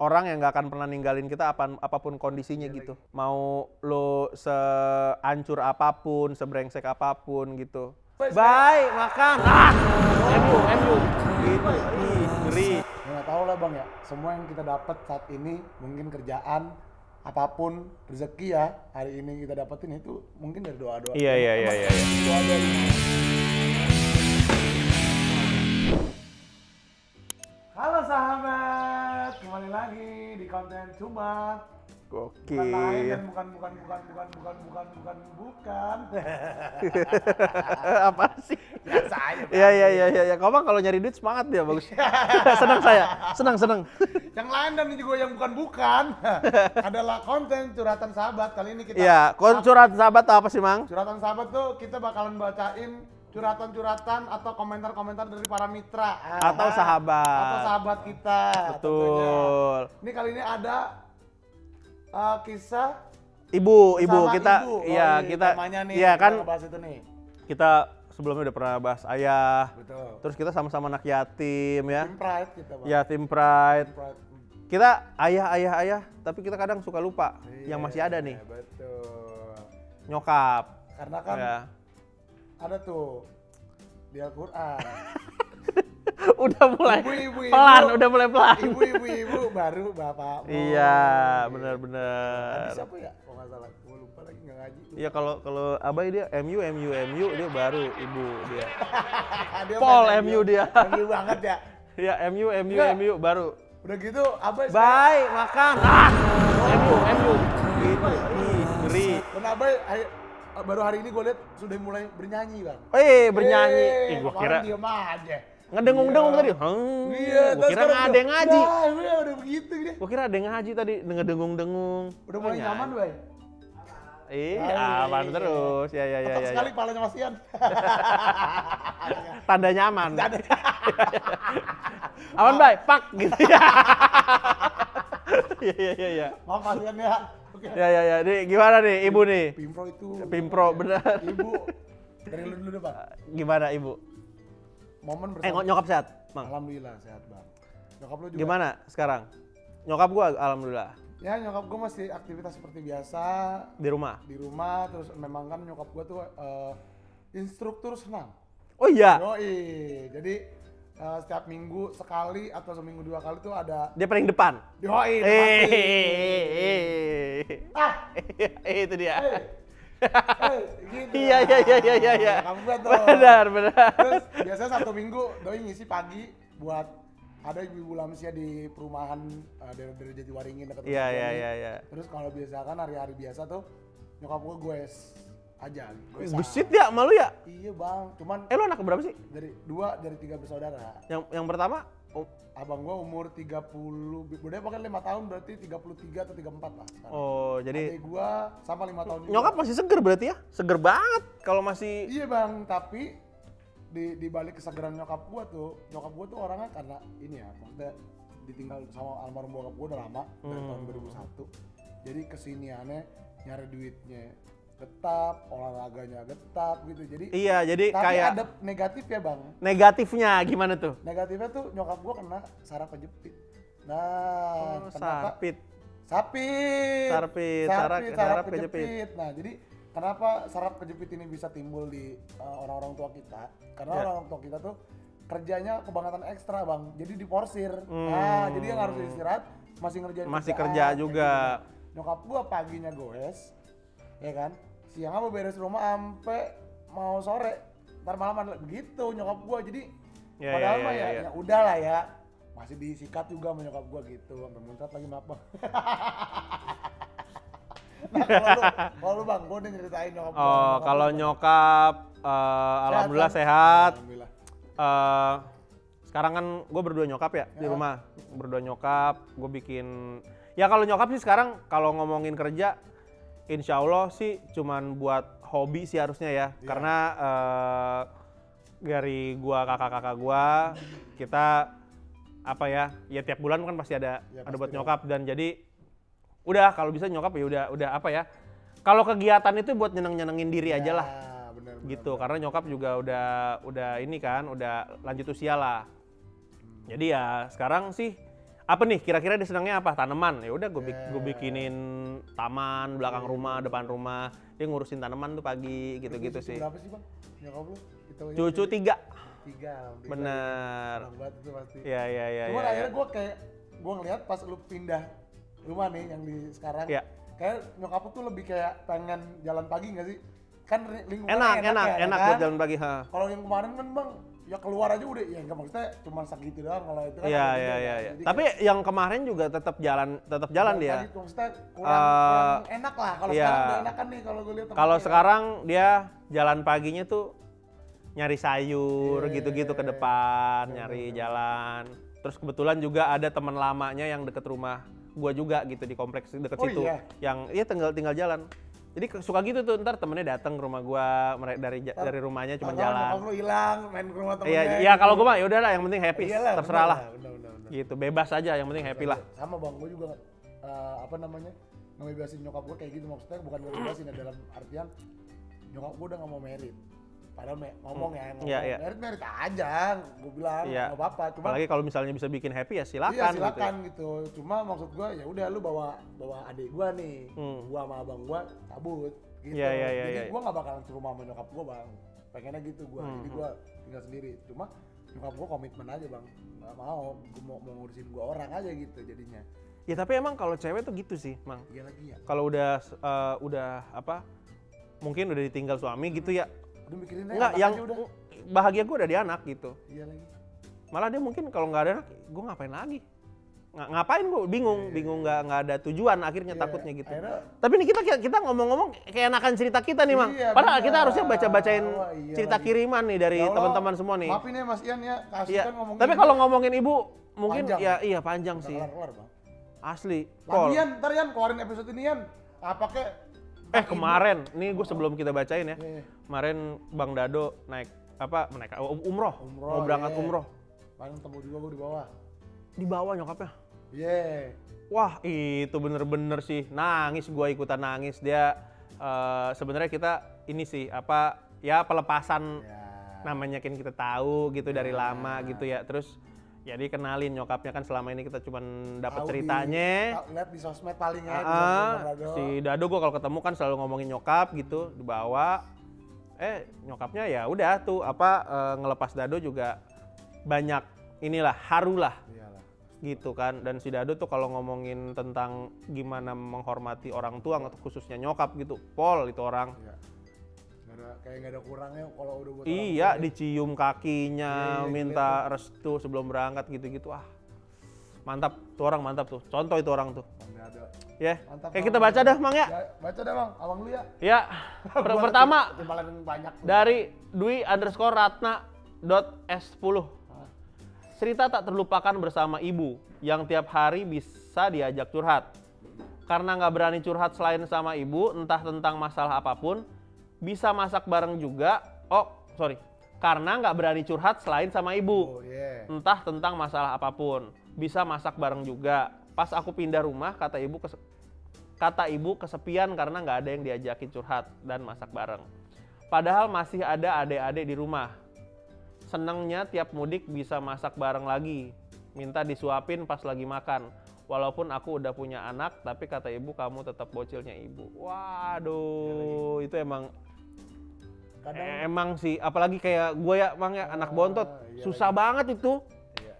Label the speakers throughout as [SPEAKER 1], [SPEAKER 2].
[SPEAKER 1] orang yang nggak akan pernah ninggalin kita apapun kondisinya gitu. Mau lo sehancur apapun, sebrengsek apapun gitu. Bye, makan. MU. Gitu. Ih, ngeri.
[SPEAKER 2] Ya nggak tahu lah bang ya, semua yang kita dapat saat ini mungkin kerjaan apapun rezeki ya hari ini kita dapetin itu mungkin dari doa.
[SPEAKER 1] Iya.
[SPEAKER 2] Doa ini. Halo sahabat, kembali lagi di konten Cuma bukan lain dan bukan.
[SPEAKER 1] Apa sih?
[SPEAKER 2] Biasa aja.
[SPEAKER 1] Iya. Kamu kalau nyari duit semangat dia, bagus. Senang.
[SPEAKER 2] Yang lain dan juga yang bukan adalah konten curhatan sahabat. Kali ini kita
[SPEAKER 1] Curhatan sahabat apa sih, Mang?
[SPEAKER 2] curhatan sahabat tuh kita bakalan bacain curhatan-curhatan atau komentar-komentar dari para mitra
[SPEAKER 1] Atau
[SPEAKER 2] sahabat kita.
[SPEAKER 1] Betul.
[SPEAKER 2] Tentunya. Ini kali ini ada kisah
[SPEAKER 1] Ibu
[SPEAKER 2] sama
[SPEAKER 1] kita,
[SPEAKER 2] ibu.
[SPEAKER 1] iya kita,
[SPEAKER 2] temanya nih,
[SPEAKER 1] iya
[SPEAKER 2] kita
[SPEAKER 1] kan
[SPEAKER 2] ngebahas itu nih.
[SPEAKER 1] kita sebelumnya udah pernah bahas ayah.
[SPEAKER 2] Betul.
[SPEAKER 1] Terus kita sama-sama anak yatim ya.
[SPEAKER 2] Tim Pride kita bang.
[SPEAKER 1] Yatim pride.
[SPEAKER 2] Pride.
[SPEAKER 1] Kita ayah, tapi kita kadang suka lupa yang masih ada nih.
[SPEAKER 2] Betul.
[SPEAKER 1] Nyokap.
[SPEAKER 2] Karena kan
[SPEAKER 1] Ya.
[SPEAKER 2] ada tuh di Al-Quran.
[SPEAKER 1] Udah mulai
[SPEAKER 2] Ibu-ibu.
[SPEAKER 1] pelan.
[SPEAKER 2] Ibu-ibu baru bapak.
[SPEAKER 1] Iya,
[SPEAKER 2] Tadi
[SPEAKER 1] benar.
[SPEAKER 2] siapa ya? Kalau nggak salah, gue lupa lagi nggak ngaji.
[SPEAKER 1] Iya kalau Abai dia MU dia baru ibu dia.
[SPEAKER 2] Dia
[SPEAKER 1] Paul
[SPEAKER 2] main
[SPEAKER 1] MU dia.
[SPEAKER 2] MU banget ya.
[SPEAKER 1] Iya MU baru.
[SPEAKER 2] Udah gitu, Abai.
[SPEAKER 1] Bye, makan. MU. Gitu. Ih, ngeri.
[SPEAKER 2] Dan Abai baru hari ini gue lihat sudah mulai bernyanyi bang.
[SPEAKER 1] Bernyanyi. Gua kira
[SPEAKER 2] Diem aja.
[SPEAKER 1] ngedengung-dengung tadi.
[SPEAKER 2] Iya.
[SPEAKER 1] Gua kira ada yang ngaji.
[SPEAKER 2] Wah, udah begitu dia.
[SPEAKER 1] Gua kira ada yang ngaji tadi, ngedengung-dengung.
[SPEAKER 2] Udah mulai nyaman, Bay.
[SPEAKER 1] Aman terus. Ya.
[SPEAKER 2] Tetap sekali palanya Mas Ian.
[SPEAKER 1] Tanda nyaman. Aman, Bay. Pak gitu ya. Iya.
[SPEAKER 2] Maaf Mas Ian ya. Oke.
[SPEAKER 1] Ya. Nih, gimana nih Ibu nih?
[SPEAKER 2] Pimpro itu.
[SPEAKER 1] Pimpro, bener.
[SPEAKER 2] Ibu, dari lu dulu deh, Pak.
[SPEAKER 1] Gimana Ibu?
[SPEAKER 2] Momen bersama.
[SPEAKER 1] Nyokap sehat, Mang?
[SPEAKER 2] Alhamdulillah sehat, Bang. Nyokap lu juga?
[SPEAKER 1] Gimana sekarang? Nyokap gua alhamdulillah.
[SPEAKER 2] Ya, nyokap gua masih aktivitas seperti biasa.
[SPEAKER 1] Di rumah?
[SPEAKER 2] Di rumah, terus memang kan nyokap gua tuh instruktur senam.
[SPEAKER 1] Oh iya?
[SPEAKER 2] Yoi, jadi setiap minggu sekali atau seminggu 2 kali tuh ada.
[SPEAKER 1] Dia paling depan?
[SPEAKER 2] Yoi,
[SPEAKER 1] Itu dia.
[SPEAKER 2] Gitu.
[SPEAKER 1] Iya.
[SPEAKER 2] Kamu betul.
[SPEAKER 1] Benar.
[SPEAKER 2] Terus biasanya Sabtu Minggu doi ngisi pagi buat ada ibu-ibu lansia di perumahan daerah Jatiwaringin dekat rumah gua nih.
[SPEAKER 1] Iya.
[SPEAKER 2] Terus kalau biasakan hari-hari biasa tuh nyokap gua goes aja.
[SPEAKER 1] Besit ya malu ya?
[SPEAKER 2] Iya bang, cuman
[SPEAKER 1] Lo anak berapa sih?
[SPEAKER 2] dari 3 bersaudara.
[SPEAKER 1] Yang pertama?
[SPEAKER 2] Abang gua umur 30, udah pakai 5 tahun berarti 33 atau 34 lah sekarang.
[SPEAKER 1] Oh jadi
[SPEAKER 2] Adik gua sama 5 tahun juga.
[SPEAKER 1] nyokap masih seger berarti ya? Seger banget kalau masih.
[SPEAKER 2] Iya bang, tapi di balik kesegeran nyokap gua tuh orangnya karena ini ya, maksudnya ditinggal sama almarhum bokap gua udah lama dari tahun 2001. Jadi kesiniannya nyari duitnya getap, olahraganya getap gitu. Jadi
[SPEAKER 1] Iya, jadi
[SPEAKER 2] tapi
[SPEAKER 1] kayak
[SPEAKER 2] ada negatif ya bang.
[SPEAKER 1] negatifnya gimana tuh?
[SPEAKER 2] Negatifnya tuh nyokap gua kena saraf kejepit. Nah, kenapa? Saraf kejepit. Nah, jadi kenapa saraf kejepit ini bisa timbul di orang-orang tua kita? Karena orang tua kita tuh kerjanya kebangetan ekstra bang, jadi diporsir. Nah, jadi yang harus istirahat masih ngerjain
[SPEAKER 1] kerja juga.
[SPEAKER 2] Gitu. Nyokap gua paginya goes, ya kan? Siang apa beres rumah sampai mau sore, ntar malam begitu nyokap gua. Jadi padahal mah ya udah lah ya, masih disikat juga sama nyokap gua gitu, sampai muncrat lagi maaf bang. Nah kalau lu bang, gua udah nyeritain nyokap gua.
[SPEAKER 1] Oh kalau nyokap alhamdulillah sehat.
[SPEAKER 2] Alhamdulillah.
[SPEAKER 1] Sekarang kan gue berdua nyokap ya di rumah, berdua nyokap. Gue bikin ya kalau nyokap sih sekarang kalau ngomongin kerja, insya Allah sih cuman buat hobi sih harusnya ya. Karena dari gua kakak-kakak gua kita apa ya tiap bulan kan pasti ada buat nyokap dan jadi udah kalau bisa nyokap ya udah apa ya. Kalau kegiatan itu buat nyenengin diri aja lah.
[SPEAKER 2] Bener,
[SPEAKER 1] gitu karena nyokap juga udah ini kan udah lanjut usia lah. Jadi ya sekarang sih apa nih kira-kira dia senangnya apa? Tanaman. Ya udah gue bikinin taman belakang rumah, depan rumah. Dia ngurusin tanaman tuh pagi gitu-gitu
[SPEAKER 2] Cucu
[SPEAKER 1] sih.
[SPEAKER 2] berapa sih bang? Nyokap lu? Hitungannya
[SPEAKER 1] Cucu
[SPEAKER 2] jadi
[SPEAKER 1] 3.
[SPEAKER 2] 3. alhamdulillah.
[SPEAKER 1] Bener.
[SPEAKER 2] Senang banget itu pasti.
[SPEAKER 1] Iya.
[SPEAKER 2] Cuman akhirnya gue ngeliat pas lu pindah rumah nih yang di sekarang,
[SPEAKER 1] Iya.
[SPEAKER 2] kayak nyokap lu tuh lebih kayak pengen jalan pagi nggak sih? Kan lingkungannya
[SPEAKER 1] Enak
[SPEAKER 2] kan?
[SPEAKER 1] buat jalan pagi. Ha.
[SPEAKER 2] Kalau yang kemarin kan bang, ya keluar aja udah, ya nggak maksudnya cuma segitu doang kalau itu kan.
[SPEAKER 1] Iya.
[SPEAKER 2] ada juga, kan? Jadi
[SPEAKER 1] Tapi yang kemarin juga tetap jalan dia.
[SPEAKER 2] pagi, maksudnya kurang enak lah. Kalau
[SPEAKER 1] iya.
[SPEAKER 2] sekarang udah enak kan nih kalau gue lihat.
[SPEAKER 1] Kalau sekarang dia jalan paginya tuh nyari sayur
[SPEAKER 2] Iya.
[SPEAKER 1] gitu-gitu ke depan, nyari jalan. Terus kebetulan juga ada teman lamanya yang deket rumah gua juga gitu di kompleks deket
[SPEAKER 2] Oh,
[SPEAKER 1] situ.
[SPEAKER 2] iya?
[SPEAKER 1] Yang tinggal jalan. Jadi suka gitu tuh, ntar temennya datang ke rumah gua dari rumahnya cuma jalan.
[SPEAKER 2] Kalau lu hilang main ke rumah temennya.
[SPEAKER 1] Iya kalau gua mah ya udahlah yang penting happy,
[SPEAKER 2] Iyalah,
[SPEAKER 1] terserah lah.
[SPEAKER 2] bener.
[SPEAKER 1] Gitu, bebas aja yang penting happy lah.
[SPEAKER 2] Sama bang, gue juga apa namanya, ngebebasin nyokap gue kayak gitu, maksudnya bukan ngebebasin ya, dalam artian nyokap gue udah gak mau merit. Padahal ngomong
[SPEAKER 1] Iya.
[SPEAKER 2] merit aja, gue bilang
[SPEAKER 1] Iya.
[SPEAKER 2] nggak apa-apa. Cuma
[SPEAKER 1] Apalagi kalau misalnya bisa bikin happy ya silakan,
[SPEAKER 2] iya silakan gitu. Cuma maksud gue ya udah lu bawa adik gue nih, gue sama abang gue cabut gitu.
[SPEAKER 1] Iya.
[SPEAKER 2] Jadi gue nggak bakalan serumah sama nyokap gue bang. Pengennya gitu gue, jadi gue tinggal sendiri. Cuma nyokap gue komitmen aja bang, nggak mau, gue mau ngurusin gue orang aja gitu jadinya.
[SPEAKER 1] Ya tapi emang kalau cewek tuh gitu sih, Mang.
[SPEAKER 2] Iya lagi ya.
[SPEAKER 1] Kalau udah apa? Mungkin udah ditinggal suami gitu ya.
[SPEAKER 2] Udah mikirin
[SPEAKER 1] Enggak,
[SPEAKER 2] anak
[SPEAKER 1] yang
[SPEAKER 2] aja udah.
[SPEAKER 1] bahagia gue udah di anak gitu.
[SPEAKER 2] Iya lagi.
[SPEAKER 1] Malah dia mungkin kalau nggak ada anak, gue ngapain lagi? Ngapain gue bingung nggak ada tujuan akhirnya
[SPEAKER 2] Iya,
[SPEAKER 1] takutnya gitu.
[SPEAKER 2] akhirnya-
[SPEAKER 1] Tapi nih kita ngomong-ngomong kayak enakan cerita kita nih, Mang.
[SPEAKER 2] Iya,
[SPEAKER 1] Padahal
[SPEAKER 2] benar.
[SPEAKER 1] kita harusnya bacain
[SPEAKER 2] Wah, iya
[SPEAKER 1] cerita
[SPEAKER 2] lagi.
[SPEAKER 1] kiriman nih dari
[SPEAKER 2] Ya Allah,
[SPEAKER 1] teman-teman semua nih.
[SPEAKER 2] Maafin ya Mas Ian ya, kasih
[SPEAKER 1] Iya.
[SPEAKER 2] kan ngomongin.
[SPEAKER 1] Tapi kalau ngomongin ibu mungkin
[SPEAKER 2] Panjang.
[SPEAKER 1] ya iya panjang sih.
[SPEAKER 2] kelar bang.
[SPEAKER 1] Asli.
[SPEAKER 2] Lagi Yan, ntar Yan keluarin episode ini Yan. Apa kek?
[SPEAKER 1] Kemarin, nih gue sebelum kita bacain ya.
[SPEAKER 2] Iya.
[SPEAKER 1] Kemarin Bang Dado naik umroh. Mau berangkat
[SPEAKER 2] iya.
[SPEAKER 1] umroh.
[SPEAKER 2] Paling temu juga gue di bawah.
[SPEAKER 1] Di bawah nyokapnya.
[SPEAKER 2] Iya.
[SPEAKER 1] Wah, itu bener-bener sih. Nangis, gue ikutan nangis. Dia sebenarnya kita ini sih pelepasan
[SPEAKER 2] Ya.
[SPEAKER 1] namanya kan kita tahu gitu dari lama gitu ya. Terus ya dikenalin nyokapnya kan selama ini kita cuman dapat
[SPEAKER 2] Tahu
[SPEAKER 1] ceritanya.
[SPEAKER 2] Lihat di sosmed paling ya. Di sosmed Bang Dado.
[SPEAKER 1] Si Dado gue kalau ketemu kan selalu ngomongin nyokap gitu, dibawa. Nyokapnya ya udah tuh ngelepas Dado juga banyak inilah haru lah
[SPEAKER 2] Iyalah.
[SPEAKER 1] gitu kan. Dan si Dado tuh kalau ngomongin tentang gimana menghormati orang tua atau khususnya nyokap gitu, Pol itu orang.
[SPEAKER 2] Iya. Kayak nggak ada kurangnya kalau udah buat
[SPEAKER 1] Iya,
[SPEAKER 2] orang tua.
[SPEAKER 1] dicium kakinya,
[SPEAKER 2] Iya,
[SPEAKER 1] minta restu sebelum berangkat gitu-gitu. Mantap, tuh orang mantap tuh. Contoh itu orang tuh.
[SPEAKER 2] Bang Dado.
[SPEAKER 1] Ya.
[SPEAKER 2] Mantap,
[SPEAKER 1] Kayak
[SPEAKER 2] Bang.
[SPEAKER 1] kita baca dah, Mang ya.
[SPEAKER 2] Baca dah Bang, abang lu ya.
[SPEAKER 1] Ya. Pertama
[SPEAKER 2] Timbalan banyak.
[SPEAKER 1] dari Dwi_Ratna.S10. Cerita tak terlupakan bersama ibu yang tiap hari bisa diajak curhat. Karena nggak berani curhat selain sama ibu, entah tentang masalah apapun, bisa masak bareng juga. Karena nggak berani curhat selain sama ibu,
[SPEAKER 2] Oh iya.
[SPEAKER 1] entah tentang masalah apapun, bisa masak bareng juga. Pas aku pindah rumah, kata ibu kesepian karena nggak ada yang diajakin curhat dan masak bareng. Padahal masih ada adik-adik di rumah. Senengnya tiap mudik bisa masak bareng lagi. Minta disuapin pas lagi makan. Walaupun aku udah punya anak, tapi kata ibu kamu tetap bocilnya ibu. Waduh, itu emang sih, apalagi kayak gue ya, Mang ya, anak bontot.
[SPEAKER 2] iya
[SPEAKER 1] Susah banget itu.
[SPEAKER 2] Iya.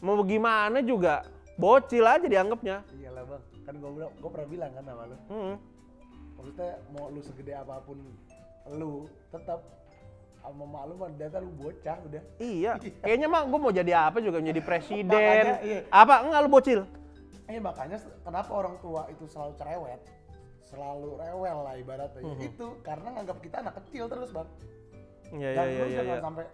[SPEAKER 1] Mau gimana juga, bocil aja dianggapnya.
[SPEAKER 2] Iyalah Bang, kan gue pernah bilang kan sama lu. Maksudnya mau lu segede apapun lu tetap sama mak lu mah data lu bocah udah.
[SPEAKER 1] Iya, kayaknya mah gue mau jadi apa juga, menjadi presiden.
[SPEAKER 2] Makanya, iya.
[SPEAKER 1] Apa, enggak lu bocil?
[SPEAKER 2] Makanya kenapa orang tua itu selalu cerewet, selalu rewel lah ibaratnya. Itu karena nganggap kita anak kecil terus Bang. Dan lu jangan sampai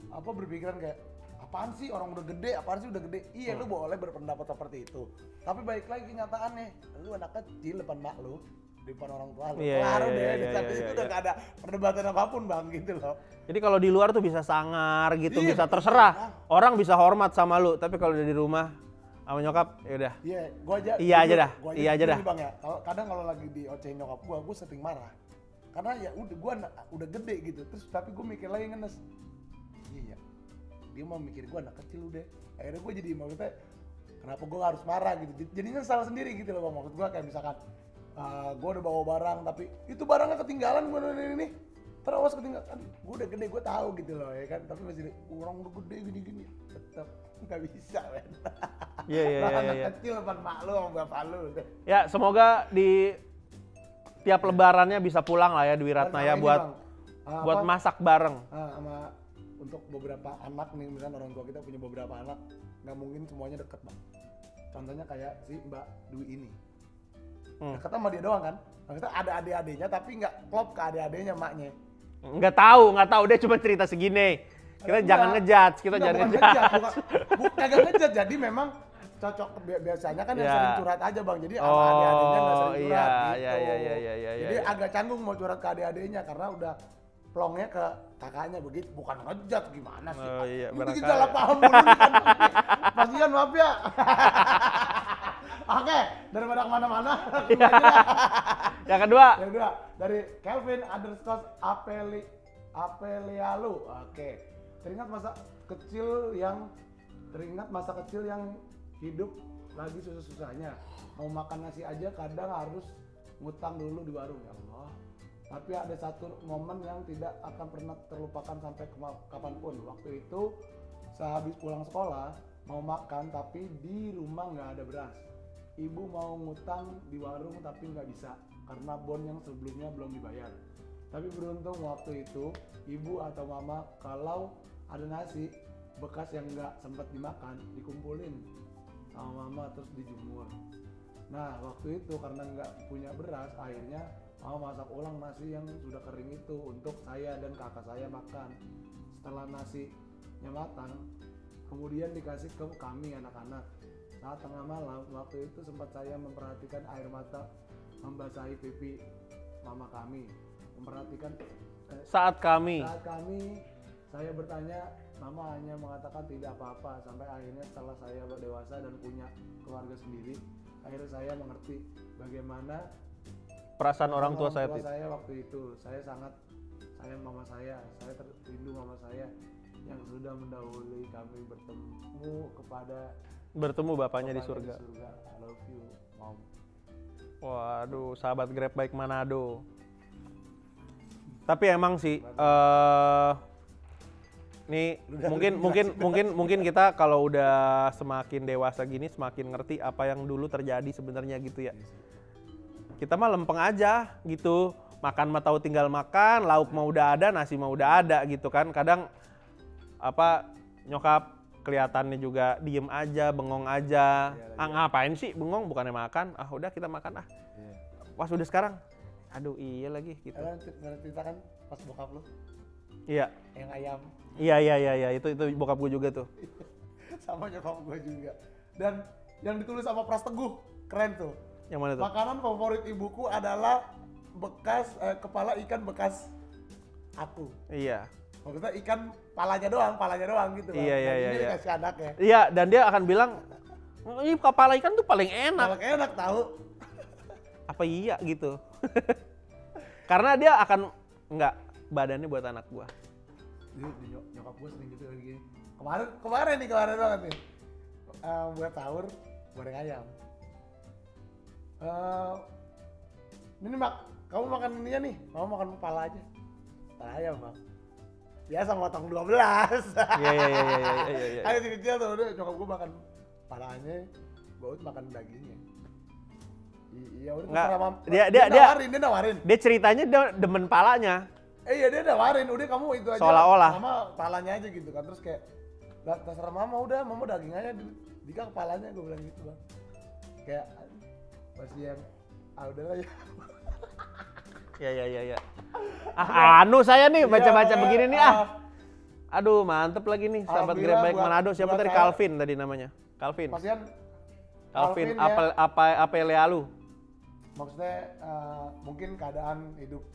[SPEAKER 2] berpikiran kayak apaan sih orang udah gede, apaan sih udah gede. Iya lu boleh berpendapat seperti itu. Tapi balik lagi kenyataannya, lu anak kecil depan mak lu, di depan orang tua lu. Kelar deh, tapi itu udah gak ada perdebatan apapun Bang gitu loh.
[SPEAKER 1] Jadi kalau di luar tuh bisa sangar gitu,
[SPEAKER 2] Iya,
[SPEAKER 1] bisa terserah. Orang bisa hormat sama lu, tapi kalau udah di rumah sama nyokap, ya udah.
[SPEAKER 2] Iya, gua aja.
[SPEAKER 1] Iya aja dah,
[SPEAKER 2] Gua
[SPEAKER 1] iya aja dah.
[SPEAKER 2] Bang ya. Kadang kalau lagi diocehin nyokap gua sering marah. Karena ya udah gede gitu. Terus tapi gua mikir lagi ngenes. Iya. Dia mau mikir gua anak kecil udah. Akhirnya gua jadi maksudnya kenapa gue harus marah gitu. Jadinya salah sendiri gitu loh bang. Maksud gue kayak misalkan gue udah bawa barang tapi itu barangnya ketinggalan gue ini terus ketinggalan. Gue udah gede gue tahu gitu loh ya kan, tapi masih orang udah gede gini tetap nggak bisa men.
[SPEAKER 1] Iya.
[SPEAKER 2] Anak kecil depan mak lu sama bapak lu.
[SPEAKER 1] Ya semoga di tiap lebarannya bisa pulang lah ya Dwi Ratna ya buat masak bareng.
[SPEAKER 2] Sama untuk beberapa anak nih, misalnya orang tua kita punya beberapa anak, nggak mungkin semuanya deket bang. Contohnya kayak si Mbak Dwi ini. Deket sama dia doang kan? Maksudnya ada adik-adiknya tapi nggak klop ke adik-adiknya maknya.
[SPEAKER 1] Nggak tahu dia cuma cerita segini. Kita jangan ngejudge, jangan ngejudge.
[SPEAKER 2] Kagak ngejudge, jadi memang cocok biasanya kan yang sering curhat aja bang, jadi sama adik-adiknya nggak sering curhat gitu. Jadi agak canggung mau curhat ke adik-adiknya karena udah plongnya ke kakaknya begitu, bukan ngejudge gimana sih?
[SPEAKER 1] Oh iya,
[SPEAKER 2] itu kita salah paham dulu nih kan. Mas Ian maaf ya. Oke, daripada kemana-mana.
[SPEAKER 1] Yang kedua
[SPEAKER 2] dari Kelvin Apelialu. Oke. Teringat masa kecil yang hidup lagi susah-susahnya. Mau makan nasi aja kadang harus ngutang dulu di warung, ya Allah. Tapi ada satu momen yang tidak akan pernah terlupakan sampai kapanpun. Waktu itu sehabis pulang sekolah mau makan tapi di rumah nggak ada beras. Ibu mau ngutang di warung tapi nggak bisa karena bon yang sebelumnya belum dibayar. Tapi beruntung waktu itu ibu atau mama kalau ada nasi bekas yang nggak sempat dimakan dikumpulin sama mama terus dijemur. Nah waktu itu karena nggak punya beras akhirnya mama masak ulang nasi yang sudah kering itu untuk saya dan kakak saya makan. Setelah nasinya matang kemudian dikasih ke kami anak-anak. Saat tengah malam waktu itu sempat saya memperhatikan air mata membasahi pipi mama kami.
[SPEAKER 1] Saat kami
[SPEAKER 2] saya bertanya, mama hanya mengatakan tidak apa-apa. Sampai akhirnya setelah saya dewasa dan punya keluarga sendiri, akhirnya saya mengerti bagaimana
[SPEAKER 1] perasaan orang tua saya
[SPEAKER 2] waktu itu. Saya sangat sayang mama saya terrindu mama saya yang sudah mendahului kami bertemu
[SPEAKER 1] bapaknya di surga.
[SPEAKER 2] I love you, mom.
[SPEAKER 1] Waduh, sahabat Grab Bike Manado. Tapi emang sih, nih mungkin kita kalau udah semakin dewasa gini semakin ngerti apa yang dulu terjadi sebenarnya gitu ya. Kita mah lempeng aja gitu, makan mah tahu tinggal makan, lauk mah udah ada, nasi mah udah ada gitu kan. Kadang nyokap kelihatannya juga diem aja, bengong aja. Ngapain sih bengong, bukannya makan? Udah kita makan Pas udah sekarang, aduh iya lagi gitu.
[SPEAKER 2] Cerita kan pas bokap lu?
[SPEAKER 1] Iya.
[SPEAKER 2] Yang ayam.
[SPEAKER 1] Iya, itu bokap gue juga tuh.
[SPEAKER 2] Sama nyokap gue juga. Dan yang ditulis sama Pras Teguh, keren tuh.
[SPEAKER 1] Yang mana tuh?
[SPEAKER 2] Makanan favorit ibuku adalah kepala ikan bekas aku.
[SPEAKER 1] Iya.
[SPEAKER 2] Maksudnya ikan palanya doang gitu.
[SPEAKER 1] Iya.
[SPEAKER 2] Ini kasih anaknya.
[SPEAKER 1] Iya, dan dia akan bilang, ini kepala ikan tuh paling enak.
[SPEAKER 2] Paling enak tahu.
[SPEAKER 1] Apa iya gitu? Karena dia akan badannya buat anak gua.
[SPEAKER 2] Nyokap gua sering gitu lagi. Kemarin banget nih. Buat sahur goreng ayam. Ini kamu makan ininya nih, kamu makan kepala aja. Kepala ayam bang. Biasa motong 12.
[SPEAKER 1] Iya.
[SPEAKER 2] Ayo kecil tuh, udah nyokap gua makan kepalanya, baut makan dagingnya. Iya udah. Dia nawarin.
[SPEAKER 1] Dia ceritanya dia demen palanya.
[SPEAKER 2] Iya dia nawarin, udah kamu itu aja.
[SPEAKER 1] Seolah-olah.
[SPEAKER 2] Mama palanya aja gitu kan, terus kayak terserah mama udah, mama daging aja, Dika kepalanya gue bilang gitu bang. Kayak pasti yang udahlah ya.
[SPEAKER 1] Iya. Saya nih baca-baca begini nih Aduh mantep lagi nih sahabat Grab Bike Manado. Siapa tadi? Calvin tadi namanya. Calvin Apelialu.
[SPEAKER 2] Maksudnya mungkin keadaan hidup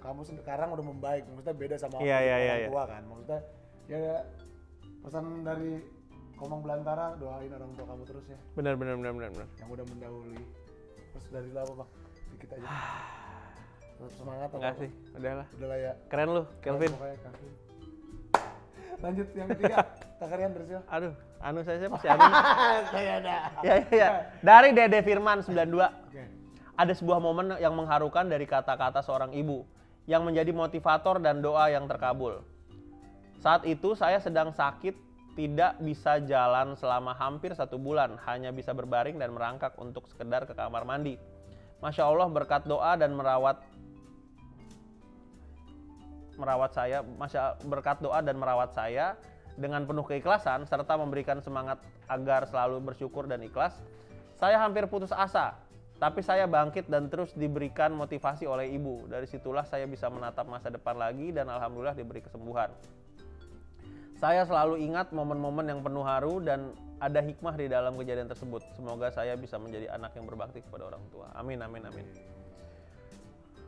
[SPEAKER 2] kamu sekarang udah membaik, maksudnya beda sama orang tua kan. Maksudnya ya pesan dari Komang Belantara, doain orang tua kamu terus ya.
[SPEAKER 1] Benar.
[SPEAKER 2] Yang udah mendahului. Terus dari lu apa bang? Dikit aja. Tetap semangat.
[SPEAKER 1] Enggak sih, udahlah
[SPEAKER 2] ya.
[SPEAKER 1] Keren lu, Kelvin.
[SPEAKER 2] Lanjut yang ketiga, Kak Rian terus ya.
[SPEAKER 1] Aduh, saya masih anu.
[SPEAKER 2] Saya ada.
[SPEAKER 1] Ya. Dari Dede Firman 92.
[SPEAKER 2] Oke.
[SPEAKER 1] Ada sebuah momen yang mengharukan dari kata-kata seorang ibu yang menjadi motivator dan doa yang terkabul. Saat itu saya sedang sakit, tidak bisa jalan selama hampir 1 bulan, hanya bisa berbaring dan merangkak untuk sekedar ke kamar mandi. Masya Allah berkat doa dan merawat saya dengan penuh keikhlasan serta memberikan semangat agar selalu bersyukur dan ikhlas. Saya hampir putus asa, tapi saya bangkit dan terus diberikan motivasi oleh ibu. Dari situlah saya bisa menatap masa depan lagi dan alhamdulillah diberi kesembuhan. Saya selalu ingat momen-momen yang penuh haru dan ada hikmah di dalam kejadian tersebut. Semoga saya bisa menjadi anak yang berbakti kepada orang tua. Amin.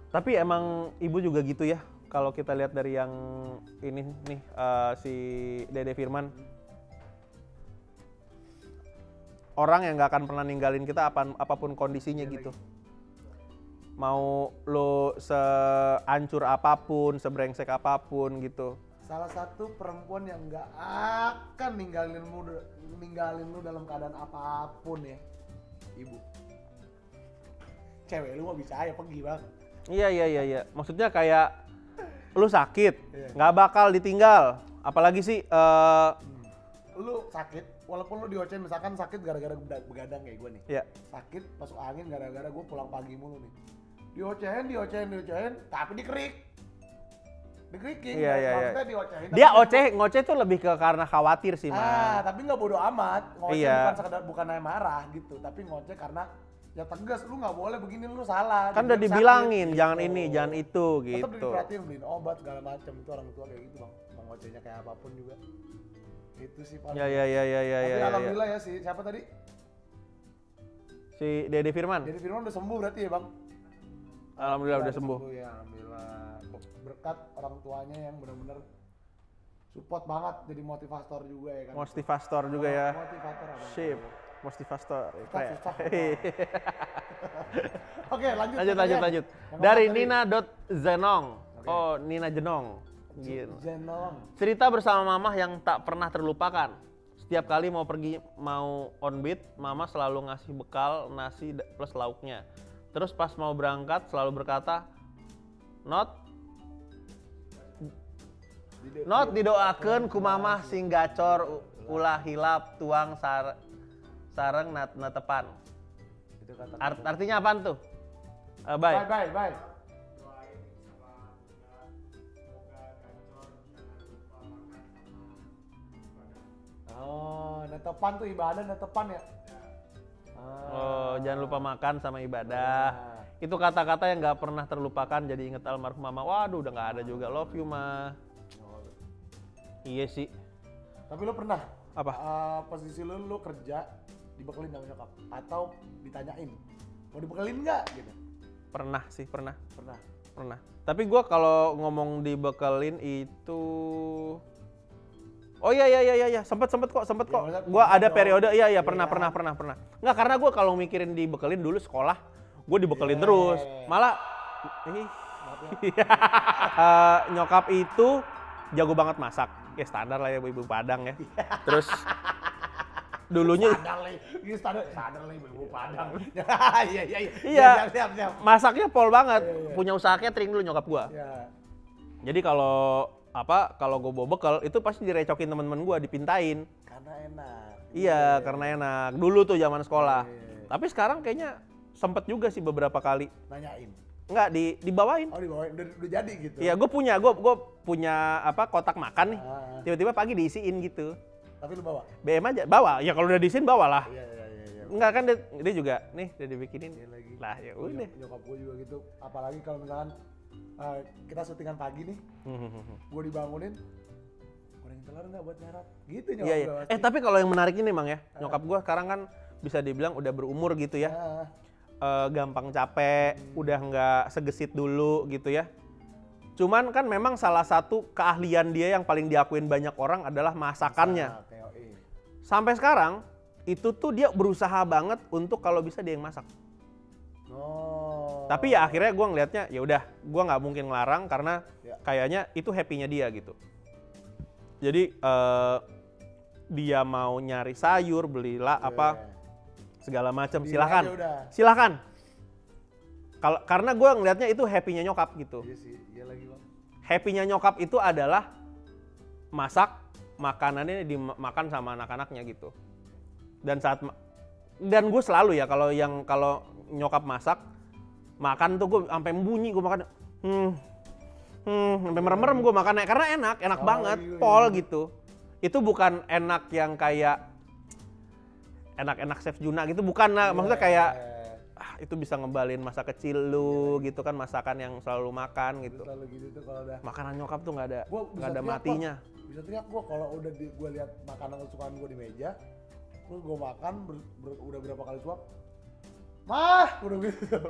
[SPEAKER 1] Tapi emang ibu juga gitu ya. Kalau kita lihat dari yang ini nih, si Dede Firman, orang yang nggak akan pernah ninggalin kita apapun kondisinya gitu. Mau lo sehancur apapun, sebrengsek apapun gitu.
[SPEAKER 2] Salah satu perempuan yang nggak akan ninggalin lu dalam keadaan apapun ya, ibu. Cewek lu mah bisa aja pergi bang.
[SPEAKER 1] Iya. Maksudnya kayak lu sakit, nggak bakal ditinggal. Apalagi sih
[SPEAKER 2] lu sakit, walaupun lu diocehin, misalkan sakit gara-gara begadang kayak gue nih.
[SPEAKER 1] Iya.
[SPEAKER 2] Sakit masuk angin gara-gara gue pulang pagi mulu nih. Diocehin, tapi dikeriking.
[SPEAKER 1] Iya.
[SPEAKER 2] Maksudnya diocehin.
[SPEAKER 1] Dia ngoceh tuh lebih ke karena khawatir sih, Man.
[SPEAKER 2] Tapi nggak bodo amat. Ngoceh
[SPEAKER 1] Iya.
[SPEAKER 2] bukan marah gitu, tapi ngoceh karena ya tegas, lu nggak boleh begini, lu salah.
[SPEAKER 1] Kan udah dibilangin, jangan ini, jangan itu gitu.
[SPEAKER 2] Tetap diperhatiin, beliin obat segala macam, itu orang tua kayak gitu bang. Mau ngocehnya kayak apapun juga. Itu sih paling.
[SPEAKER 1] Ya.
[SPEAKER 2] Tapi alhamdulillah ya sih, siapa tadi?
[SPEAKER 1] Si Dede Firman.
[SPEAKER 2] Jadi Firman udah sembuh berarti ya bang?
[SPEAKER 1] Alhamdulillah udah sembuh.
[SPEAKER 2] Ya alhamdulillah. Berkat orang tuanya yang benar-benar support banget, jadi motivator juga ya kan.
[SPEAKER 1] Motivator juga ya.
[SPEAKER 2] Motivator abang.
[SPEAKER 1] Sip. Motivator.
[SPEAKER 2] Susah. Oke, lanjut.
[SPEAKER 1] Lanjut. Dari Nina.Zenong. Oh, Nina Jenong. Gitu.
[SPEAKER 2] Zenong.
[SPEAKER 1] Cerita bersama mamah yang tak pernah terlupakan. Setiap kali mau pergi, mau on beat, mama selalu ngasih bekal nasi plus lauknya. Terus pas mau berangkat selalu berkata, Not didoakeun ku mamah sing gacor ulah hilap tuang sareng natepan.
[SPEAKER 2] Itu kata.
[SPEAKER 1] Artinya apaan tuh? Bye.
[SPEAKER 2] Oh, netepan tuh ibadah, netepan ya?
[SPEAKER 1] Oh, jangan lupa makan sama ibadah. Itu kata-kata yang gak pernah terlupakan, jadi inget almarhum mama. Waduh, udah gak ada juga. Love you, Ma. Iya sih.
[SPEAKER 2] Tapi lu pernah?
[SPEAKER 1] Apa?
[SPEAKER 2] Posisi lu kerja, dibekelin sama nyokap? Atau ditanyain, mau dibekelin nggak? Gitu.
[SPEAKER 1] Pernah sih, pernah. Tapi gue kalau ngomong dibekelin itu, oh iya, sempet kok.
[SPEAKER 2] Ya,
[SPEAKER 1] Gue ada periode, iya pernah. Nggak, karena gue kalau mikirin dibekelin dulu sekolah, gue dibekelin terus. Malah, nyokap itu jago banget masak. Ya standar lah ya ibu Padang ya. Terus dulunya
[SPEAKER 2] standar lah ibu Padang.
[SPEAKER 1] Iya.
[SPEAKER 2] Siap.
[SPEAKER 1] Masaknya pol banget. Punya usaha catering dulu nyokap gua.
[SPEAKER 2] Iya.
[SPEAKER 1] Jadi kalau gue bawa bekal itu pasti direcokin teman-teman gua, dipintain.
[SPEAKER 2] Karena enak.
[SPEAKER 1] Iya, karena enak. Dulu tuh zaman sekolah. Tapi sekarang kayaknya sempet juga sih beberapa kali.
[SPEAKER 2] Nanyain.
[SPEAKER 1] Enggak, dibawain.
[SPEAKER 2] Oh, dibawain. Udah jadi gitu.
[SPEAKER 1] Iya, gue punya kotak makan nih. Tiba-tiba pagi diisiin gitu.
[SPEAKER 2] Tapi lu bawa?
[SPEAKER 1] BM aja, bawa. Ya kalau udah diisiin bawalah.
[SPEAKER 2] Iya.
[SPEAKER 1] Enggak kan dia juga nih udah dibikinin.
[SPEAKER 2] Lagi.
[SPEAKER 1] Lah ya udah.
[SPEAKER 2] Nyokap gue juga gitu. Apalagi kalau misalkan kita syutingan pagi nih, gue dibangunin, goreng telur nggak buat nyarap? Gitu nyokap
[SPEAKER 1] Iya.
[SPEAKER 2] gue.
[SPEAKER 1] Tapi kalau yang menarik ini Mang ya, nyokap gue sekarang kan bisa dibilang udah berumur gitu ya. Gampang capek, udah nggak segesit dulu gitu ya. Cuman kan memang salah satu keahlian dia yang paling diakuin banyak orang adalah masakannya. Sampai sekarang itu tuh dia berusaha banget untuk kalau bisa dia yang masak. Tapi ya akhirnya gue ngelihatnya ya udah, gue nggak mungkin ngelarang karena kayaknya itu happy-nya dia gitu. Jadi dia mau nyari sayur, belilah apa segala macam,
[SPEAKER 2] Beli
[SPEAKER 1] silakan.
[SPEAKER 2] aja udah.
[SPEAKER 1] Silakan. Karena gue ngelihatnya itu happy-nya nyokap gitu.
[SPEAKER 2] Iya sih, iya lagi bang.
[SPEAKER 1] Happy-nya nyokap itu adalah masak makanannya dimakan sama anak-anaknya gitu. Dan gue selalu ya kalau nyokap masak makan tuh gue sampai bunyi gue makan sampai merem-merem gue makannya karena enak banget,
[SPEAKER 2] iya,
[SPEAKER 1] pol
[SPEAKER 2] iya.
[SPEAKER 1] gitu. Itu bukan enak yang kayak enak-enak Chef Juna gitu, bukan. Maksudnya kayak itu bisa ngebalin masa kecil lu gitu kan, masakan yang selalu makan gitu.
[SPEAKER 2] Selalu gitu tuh kalau udah.
[SPEAKER 1] Makanan nyokap tuh nggak ada
[SPEAKER 2] Teriak,
[SPEAKER 1] matinya.
[SPEAKER 2] Bang. Bisa teriak gue kalau udah gue lihat makanan kesukaan gue di meja, terus gue makan udah berapa kali suap, mah udah gitu.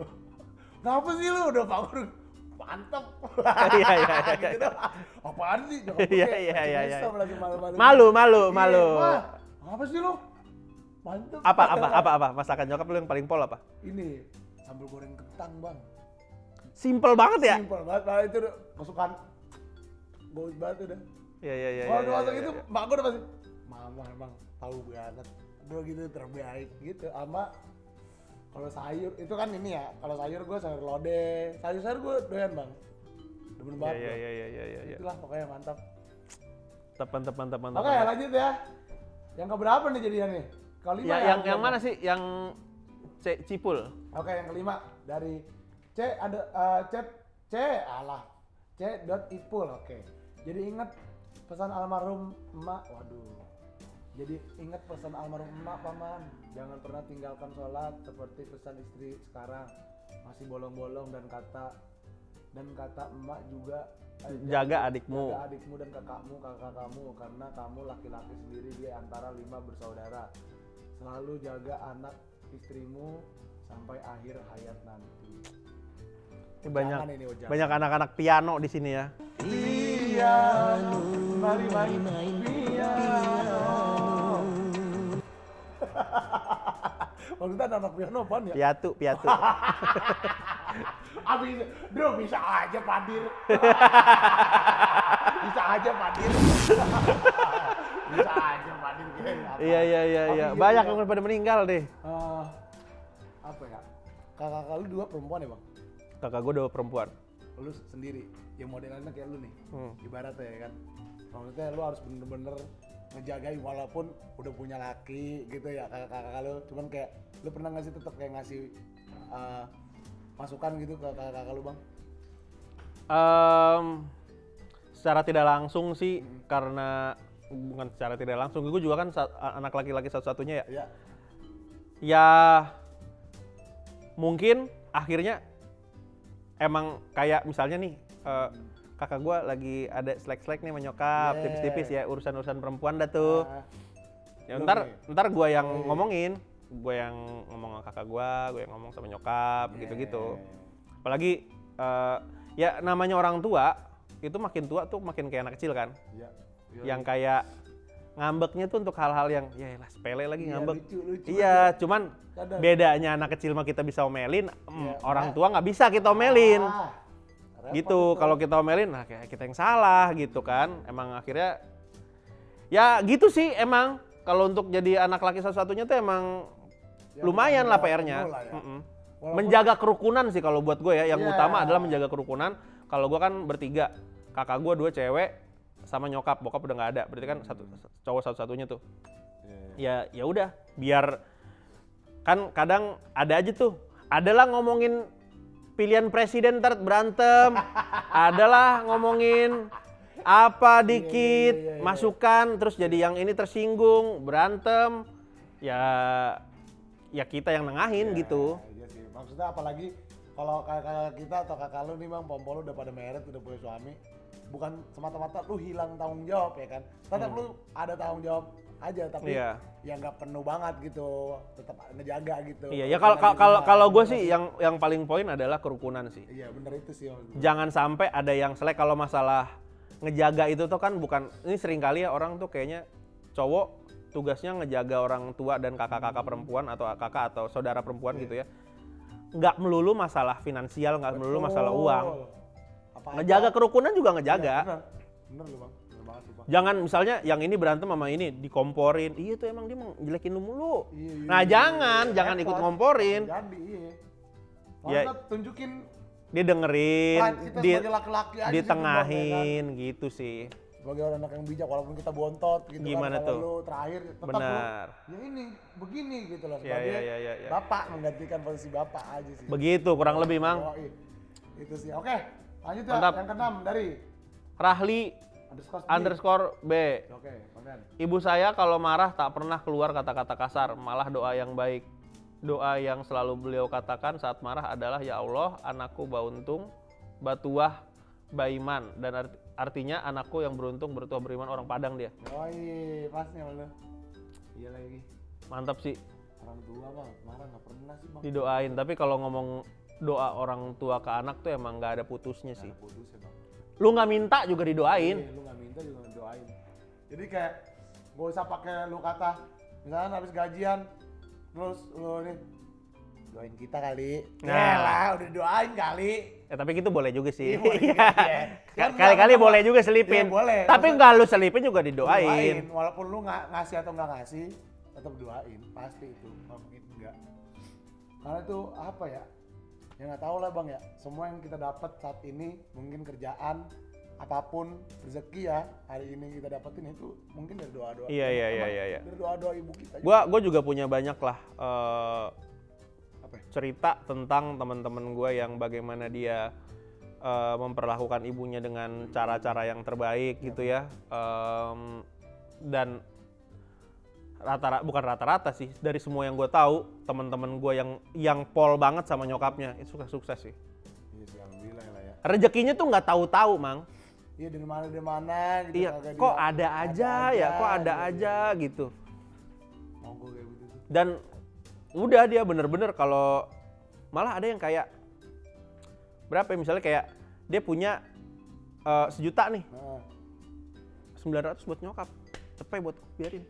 [SPEAKER 2] Kenapa sih lu udah bangun? Mantep.
[SPEAKER 1] Iya.
[SPEAKER 2] Gitu. Apaan sih? Nyokap gue
[SPEAKER 1] Iya,
[SPEAKER 2] kayak
[SPEAKER 1] iya.
[SPEAKER 2] macam lagi malu-malu.
[SPEAKER 1] Malu.
[SPEAKER 2] Iya, mah, apa sih lu? Mantep.
[SPEAKER 1] Apa masakan nyokap lu yang paling pol apa?
[SPEAKER 2] Ini sambal goreng kentang bang.
[SPEAKER 1] Simple banget ya?
[SPEAKER 2] Simpel banget, nah itu udah kesukaan bagus banget udah.
[SPEAKER 1] Iya.
[SPEAKER 2] Kalau udah masak itu, mak gue udah pasti, mama emang tahu banget, udah gitu terbaik gitu. Sama kalau sayur itu kan ini ya, kalau sayur gue sayur lodeh, sayur gue doyan bang, demen banget.
[SPEAKER 1] Iya.
[SPEAKER 2] Itulah pokoknya mantap.
[SPEAKER 1] Tepan.
[SPEAKER 2] Oke lanjut ya, yang keberapa nih jadinya nih? Kelima
[SPEAKER 1] Ya,
[SPEAKER 2] ya?
[SPEAKER 1] yang mana sih? Yang Cipul.
[SPEAKER 2] Oke yang kelima dari C.ipul. Oke. Jadi ingat pesan almarhum emak. Waduh. Jadi ingat pesan almarhum emak paman. Jangan pernah tinggalkan sholat seperti pesan istri sekarang. Masih bolong-bolong dan kata emak juga
[SPEAKER 1] Jaga adikmu.
[SPEAKER 2] Jaga adikmu dan kakak kamu karena kamu laki-laki sendiri di antara 5 bersaudara. Selalu jaga anak istrimu sampai akhir hayat nanti.
[SPEAKER 1] Ini
[SPEAKER 2] Ujangan.
[SPEAKER 1] banyak anak-anak piano di sini ya.
[SPEAKER 2] Piano, mari main piano. Maksudnya anak piano apaan ya?
[SPEAKER 1] Piatu.
[SPEAKER 2] Abis, bro bisa aja Padir. Bisa aja Padir.
[SPEAKER 1] Iya. Banyak yang pada meninggal deh.
[SPEAKER 2] Apa ya? Kakak lu 2 perempuan ya bang?
[SPEAKER 1] Kakak gue 2 perempuan.
[SPEAKER 2] Lu sendiri, yang modelannya kayak lu nih, ibaratnya ya kan. Maksudnya lu harus bener-bener ngejagain walaupun udah punya laki gitu ya kakak lu. Cuman kayak lu pernah nggak sih tetap kayak ngasih masukan gitu ke kakak lu bang?
[SPEAKER 1] Secara tidak langsung sih, karena bukan secara tidak langsung, gue juga kan anak laki-laki satu-satunya ya.
[SPEAKER 2] Iya.
[SPEAKER 1] Ya mungkin akhirnya emang kayak misalnya nih kakak gue lagi ada slack nih menyokap tipis-tipis ya, urusan perempuan dah tuh. Ya ntar gue yang ngomongin, gue yang ngomong sama kakak gue yang ngomong sama nyokap gitu-gitu. Apalagi ya namanya orang tua itu makin tua tuh makin kayak anak kecil kan. Yang kayak ngambeknya tuh untuk hal-hal yang ya elah sepele lagi ngambek.
[SPEAKER 2] Lucu
[SPEAKER 1] Iya, cuman bedanya anak kecil mah kita bisa omelin, orang tua nggak bisa kita omelin. Gitu, kalau kita omelin, nah kayak kita yang salah gitu kan. Emang akhirnya, ya gitu sih emang. Kalau untuk jadi anak laki satu-satunya tuh emang lumayan lah PR-nya. Menjaga kerukunan sih kalau buat gue ya. Yang utama adalah menjaga kerukunan. Kalau gue kan bertiga, kakak gue 2 cewek, sama nyokap, bokap udah nggak ada, berarti kan cowok satu-satunya tuh. Ya udah, biar kan kadang ada aja tuh, adalah ngomongin pilihan presiden ntar berantem, adalah ngomongin apa dikit, masukan, terus jadi yang ini tersinggung, berantem, ya kita yang nengahin gitu.
[SPEAKER 2] Iya sih, maksudnya apalagi kalau kakak kita atau kakak lu nih bang, pompol lu udah pada meret, udah punya suami. Bukan semata-mata lu hilang tanggung jawab ya kan, tetap lu ada tanggung jawab aja, tapi ya nggak penuh banget gitu, tetap ngejaga gitu.
[SPEAKER 1] Iya ya, kalau gue sih yang paling poin adalah kerukunan sih.
[SPEAKER 2] Iya bener itu sih.
[SPEAKER 1] Jangan sampai ada yang selek. Kalau masalah ngejaga itu tuh kan bukan, ini sering kali ya orang tuh kayaknya cowok tugasnya ngejaga orang tua dan kakak-kakak perempuan atau kakak atau saudara perempuan gitu ya. Nggak melulu masalah finansial, nggak melulu masalah uang. Ngejaga kerukunan juga ngejaga.
[SPEAKER 2] Bener lu bang. banget sih, Bang.
[SPEAKER 1] Jangan misalnya yang ini berantem sama ini dikomporin. Iya tuh emang dia mau jelekin lu mulu.
[SPEAKER 2] Iya,
[SPEAKER 1] Nah, jangan ikut ngomporin.
[SPEAKER 2] Jadi iya.
[SPEAKER 1] Ya.
[SPEAKER 2] Maksudnya tunjukin
[SPEAKER 1] Dia dengerin,
[SPEAKER 2] pride kita sebagai laki-laki aja sih, Bang, ya kan?
[SPEAKER 1] ditengahin gitu sih.
[SPEAKER 2] Sebagai orang anak yang bijak walaupun kita bontot gitu
[SPEAKER 1] Gimana
[SPEAKER 2] kan.
[SPEAKER 1] tuh?
[SPEAKER 2] Kalau lu terakhir tetap
[SPEAKER 1] Benar.
[SPEAKER 2] lu ya ini begini gitu loh
[SPEAKER 1] Ya,
[SPEAKER 2] sebagai
[SPEAKER 1] ya.
[SPEAKER 2] bapak menggantikan posisi bapak aja sih.
[SPEAKER 1] Begitu kurang lebih, Mang.
[SPEAKER 2] Yoi. Itu sih. Oke, lanjut ya.
[SPEAKER 1] Mantap.
[SPEAKER 2] Yang keenam dari
[SPEAKER 1] Rahli
[SPEAKER 2] underscore B.
[SPEAKER 1] _B.
[SPEAKER 2] Oke, komen.
[SPEAKER 1] Ibu saya kalau marah tak pernah keluar kata-kata kasar, malah doa yang baik. Doa yang selalu beliau katakan saat marah adalah, ya Allah, anakku bauntung, batuah, baiman. Dan artinya anakku yang beruntung, bertuah, beriman, orang Padang dia.
[SPEAKER 2] Yoi, pas nih lu. Iya lagi.
[SPEAKER 1] Mantap sih,
[SPEAKER 2] Orang tua mah marah nggak pernah sih, Bang.
[SPEAKER 1] didoain. Tapi kalau ngomong doa orang tua ke anak tuh emang nggak ada putusnya sih.
[SPEAKER 2] Ada putus ya, Bang.
[SPEAKER 1] Lu nggak minta juga didoain.
[SPEAKER 2] Iya, lu nggak minta juga doain. Jadi kayak gak usah pakai lu kata, misalnya habis gajian, terus lu nih doain kita kali.
[SPEAKER 1] Nah.
[SPEAKER 2] Lah, udah doain kali.
[SPEAKER 1] Tapi gitu boleh juga sih.
[SPEAKER 2] Iya, boleh juga sih, ya. Kan
[SPEAKER 1] Kali-kali
[SPEAKER 2] nggak
[SPEAKER 1] boleh
[SPEAKER 2] apa-apa.
[SPEAKER 1] juga selipin.
[SPEAKER 2] Iya, boleh.
[SPEAKER 1] Tapi nggak lu selipin juga didoain.
[SPEAKER 2] Walaupun lu nggak ngasih atau nggak ngasih, tetap doain. Pasti itu, nggak mungkin enggak. Karena itu apa ya? Ya nggak tahu lah, Bang ya. Semua yang kita dapat saat ini, mungkin kerjaan, apapun rezeki ya hari ini kita dapetin itu mungkin dari doa-doa.
[SPEAKER 1] Iya.
[SPEAKER 2] Dari doa-doa ibu kita.
[SPEAKER 1] Gua juga punya banyak lah
[SPEAKER 2] Apa ya?
[SPEAKER 1] cerita tentang teman-teman gue yang bagaimana dia memperlakukan ibunya dengan cara-cara yang terbaik gitu ya. Dan bukan rata-rata sih, dari semua yang gue tahu, teman-teman gue yang pol banget sama nyokapnya itu sukses sih.
[SPEAKER 2] Iya sih, alhamdulillah lah ya.
[SPEAKER 1] Rezekinya tuh nggak tahu-tahu, Mang.
[SPEAKER 2] Iya, dari mana gitu.
[SPEAKER 1] Iya,
[SPEAKER 2] kagak
[SPEAKER 1] kok
[SPEAKER 2] dia-
[SPEAKER 1] ada aja ya, kok ada
[SPEAKER 2] gitu.
[SPEAKER 1] aja gitu.
[SPEAKER 2] Monggo kayak gitu tuh.
[SPEAKER 1] Dan udah dia bener-bener kalau malah ada yang kayak berapa ya, misalnya kayak dia punya 1 juta nih,
[SPEAKER 2] Nah,
[SPEAKER 1] 900 buat nyokap, cepet buat biarin.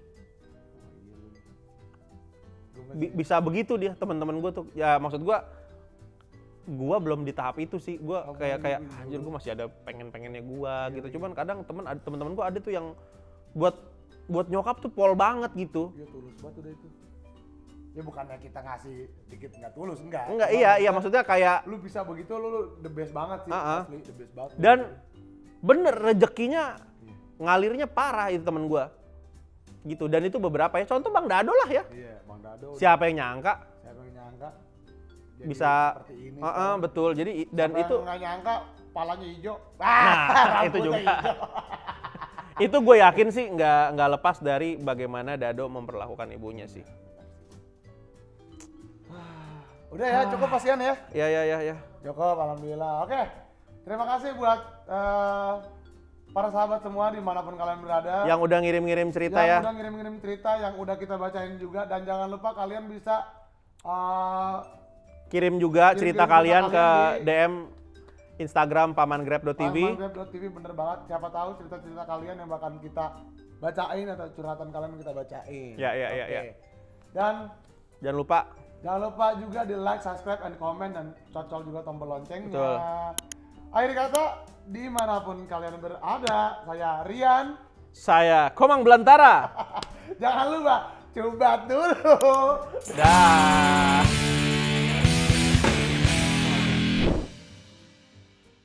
[SPEAKER 2] gua masih-
[SPEAKER 1] Bisa begitu dia, teman-teman gue tuh. Ya maksud gue belum di tahap itu sih. Gue
[SPEAKER 2] Oh,
[SPEAKER 1] kayak
[SPEAKER 2] gitu.
[SPEAKER 1] anjir, gue masih ada pengennya gue
[SPEAKER 2] Iya,
[SPEAKER 1] gitu. Cuman kadang teman-teman gue ada tuh yang buat nyokap tuh pol banget gitu.
[SPEAKER 2] Iya, tulus banget udah itu. Ya bukannya kita ngasih dikit nggak tulus, enggak.
[SPEAKER 1] Enggak,
[SPEAKER 2] Cuma
[SPEAKER 1] iya maksudnya kayak
[SPEAKER 2] lu bisa begitu, lu the best banget sih. Asli, the best banget.
[SPEAKER 1] dan bener rezekinya
[SPEAKER 2] Iya.
[SPEAKER 1] ngalirnya parah itu temen gue gitu. Dan itu beberapa ya, contoh Bang Dado lah ya.
[SPEAKER 2] Iya, Bang Dado.
[SPEAKER 1] Siapa yang nyangka
[SPEAKER 2] Siapa yang nyangka jadi
[SPEAKER 1] bisa
[SPEAKER 2] seperti ini.
[SPEAKER 1] betul. Jadi dan
[SPEAKER 2] Siapa
[SPEAKER 1] itu
[SPEAKER 2] yang nggak nyangka palanya hijau.
[SPEAKER 1] Nah, itu
[SPEAKER 2] rambutnya
[SPEAKER 1] juga.
[SPEAKER 2] hijau.
[SPEAKER 1] itu gue yakin sih nggak lepas dari bagaimana Dado memperlakukan ibunya sih.
[SPEAKER 2] Udah ya, cukup pasian ya.
[SPEAKER 1] Ya.
[SPEAKER 2] Cukup, alhamdulillah. Oke, terima kasih buat para sahabat semua dimanapun kalian berada.
[SPEAKER 1] Yang udah ngirim-ngirim cerita ya.
[SPEAKER 2] Yang udah ngirim-ngirim cerita, yang udah kita bacain juga. Dan jangan lupa kalian bisa
[SPEAKER 1] Kirim juga
[SPEAKER 2] Kirim
[SPEAKER 1] cerita
[SPEAKER 2] cerita
[SPEAKER 1] kalian ke
[SPEAKER 2] kalian di
[SPEAKER 1] DM Instagram pamangrab.tv.
[SPEAKER 2] pamangrab.tv, bener banget. Siapa tahu cerita-cerita kalian yang bakal kita bacain atau curhatan kalian kita bacain.
[SPEAKER 1] Ya.
[SPEAKER 2] Oke. Dan
[SPEAKER 1] Jangan lupa
[SPEAKER 2] jangan lupa juga di like, subscribe, and comment, dan cocol juga tombol loncengnya.
[SPEAKER 1] Betul.
[SPEAKER 2] Akhir kata, dimanapun kalian berada, saya Rian.
[SPEAKER 1] saya Komang Belantara.
[SPEAKER 2] Jangan lupa, coba dulu.
[SPEAKER 1] Dah.